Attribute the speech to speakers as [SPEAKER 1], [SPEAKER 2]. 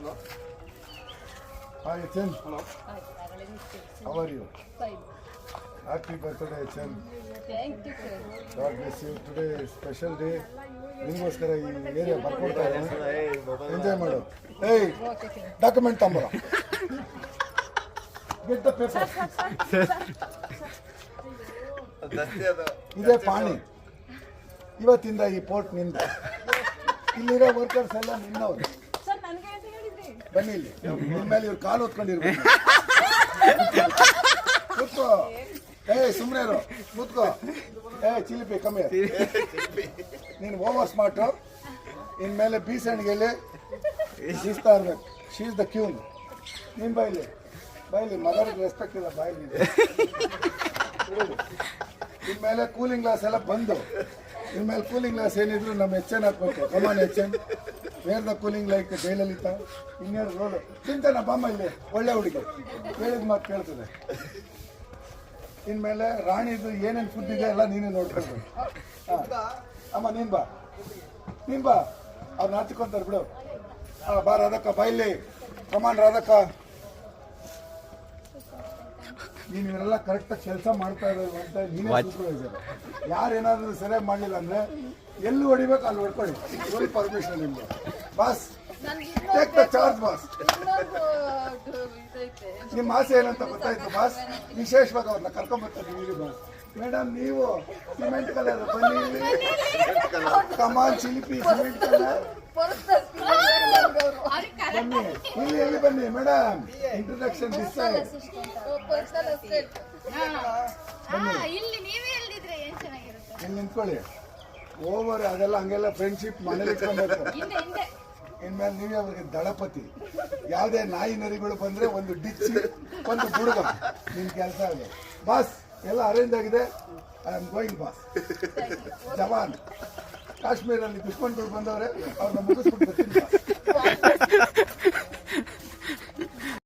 [SPEAKER 1] Hi, Chen.
[SPEAKER 2] Hello.
[SPEAKER 1] How are you?
[SPEAKER 3] Fine.
[SPEAKER 1] Happy birthday, Chen.
[SPEAKER 3] Thank you, sir.
[SPEAKER 1] God bless you. Today is special day. ನಿಮಗೋಸ್ಕರ ಈ area ಬರ್ಕೊಡ್ತಾ ಇದ್ದೀನಿ. Enjoy ಮಾಡು. ಏಯ್ document ತಂಬರ. Get the paper. ಇದೇ ಪಾಣಿ. ಇವತ್ತಿಂದ ಈ ಪೋರ್ಟ್ ನಿಂದ. ಇಲ್ಲಿರೋ ವರ್ಕರ್ಸ್ ಎಲ್ಲ ನಿನ್ನವರು.
[SPEAKER 3] ಸರ್ ನನಗೆ ಅಂತ ಹೇಳಿದ್ರಿ.
[SPEAKER 1] ಬನ್ನಿ ಇಲ್ಲಿ. ನಿಮ್ಮ ಮೇಲೆ ಇವ್ರು ಕಾಲು ಹೊತ್ಕೊಂಡಿರ್ಬೇಕು. ಕೂತ್ಕೋ. ಏಯ್ ಸುಮ್ಮನೆ ಇರು. ಕೂತ್ಕೋ. ಏಯ್ ಚಿಲಿಪಿ ಕಮ್ಮಿ. ನೀನು ಓವರ್ ಸ್ಮಾರ್ಟು. ಇನ್ಮೇಲೆ ಬೀಸಣಿಗೆಯಲ್ಲಿ ಶಿಸ್ತಾ ಇರ್ಬೇಕು. She is the queen. ನೀನು ಬೈಲಿ ಮದರ್ಗೆ ರೆಸ್ಪೆಕ್ಟ್ ಇಲ್ಲ ಬಾಯಲ್ಲಿ. ಇನ್ಮೇಲೆ ಕೂಲಿಂಗ್ ಗ್ಲಾಸ್ ಎಲ್ಲ ಬಂದು ಇನ್ಮೇಲೆ ಕೂಲಿಂಗ್ ಗ್ಲಾಸ್ ಏನಿದ್ರು ನಮ್ಮ ಹೆಚ್ಚನ್ ಹಾಕ್ಬೇಕು. ಕಮಾನ್ ಹೆಚ್ಚನ್ ವೇರ್ ದ ಕೂಲಿಂಗ್ ಲೈಕ್ ಜೈಲಲಿತ ಇನ್ನೇನು ರೋಡು ಚಿಂತನ ಬಾಮ ಇಲ್ಲಿ ಒಳ್ಳೆ ಹುಡುಗಿ ಹೇಳಿದ ಮಾತು ಕೇಳ್ತದೆ. ಇನ್ಮೇಲೆ ರಾಣಿದು ಏನೇನು ಫುಡ್ ಇದೆ ಎಲ್ಲ ನೀನೇ ನೋಡ್ಕೊಳ್ಬೇಕು. ಹಾಂ ಅಮ್ಮ ನೀನು ಬಾ ಅವ್ರು ನಾಚಿಕೊಂತಾರೆ ಬಿಡು. ಬಾ ರಾಧಕ್ಕ ಬಾ ಇಲ್ಲಿ. ಕಮಾನ್ ರಾಧಕ್ಕ. ನೀನು ಇವರೆಲ್ಲ ಕರೆಕ್ಟಾಗಿ ಕೆಲಸ ಮಾಡ್ತಾ ಇದ್ದಾರೆ ಅಂತ ನೀನೇ ಸೂಪರ್ವೈಸರ್. ಯಾರೇನಾದರೂ ಸರಿಯಾಗಿ ಮಾಡಲಿಲ್ಲ ಅಂದರೆ ಎಲ್ಲಿ ಹೊಡಿಬೇಕು ಅಲ್ಲಿ ಹೊಡ್ಕೊಳ್ಳಿ. ಫುಲ್ ಪರ್ಮಿಷನ್ ನಿಮ್ಗೆ. Boss take the charge boss. ನಿಮ್ಮ ಆಸೆ ಏನಂತ ಗೊತ್ತಾಯ್ತು ಬಾಸ್. ವಿಶೇಷವಾಗಿ ಅವ್ರನ್ನ ಕರ್ಕೊಂಡ್ಬರ್ತಾರೆ ಬಾಸ್. ಮೇಡಮ್ ನೀವು ಸಿಮೆಂಟ್ ಕಲರ್ ಬನ್ನಿ ಇಲ್ಲಿ. ಕಮಾನ್ ಚಿಲಿಪಿ ಸಿಮೆಂಟ್ ಕಲರ್ ಬನ್ನಿ ಇಲ್ಲಿ. ಎಲ್ಲಿ ಬನ್ನಿ ಮೇಡಮ್ ಇಂಟ್ರೊಡಕ್ಷನ್ ದಿಸ್ ಸೈಡ್
[SPEAKER 3] ಇಲ್ಲಿ ನೀವೇ ಎಲ್ದಿದ್ರೆ ಏನ್ ಚೆನ್ನಾಗಿರುತ್ತೆ.
[SPEAKER 1] ಇಲ್ಲಿ ನಿಂತ್ಕೊಳ್ಳಿ. ಓವರ್ ಅದೆಲ್ಲ ಹಂಗೆಲ್ಲ ಫ್ರೆಂಡ್ಶಿಪ್ ಮನೇಲಿ ಇಟ್ಕೊಬೇಕು. ಇನ್ಮೇಲೆ ನೀವೇ ಅವ್ರಿಗೆ ದಳಪತಿ. ಯಾವುದೇ ನಾಯಿ ನರಿಗಳು ಬಂದ್ರೆ ಒಂದು ಡಿಚ್ಚಿ ಒಂದು ಬುಡುಗ. ನಿಮ್ ಕೆಲಸ ಅದು ಬಾಸ್. ಎಲ್ಲ ಅರೇಂಜ್ ಆಗಿದೆ. I am going boss. ಜವಾನ್ ಕಾಶ್ಮೀರಲ್ಲಿ ದುಶ್ಮನ್ಗಳು ಬಂದವ್ರೆ ಅವ್ರನ್ನ ಮುಗಿಸ್ಬಿಟ್ಟು ಬರ್ತೀನಿ.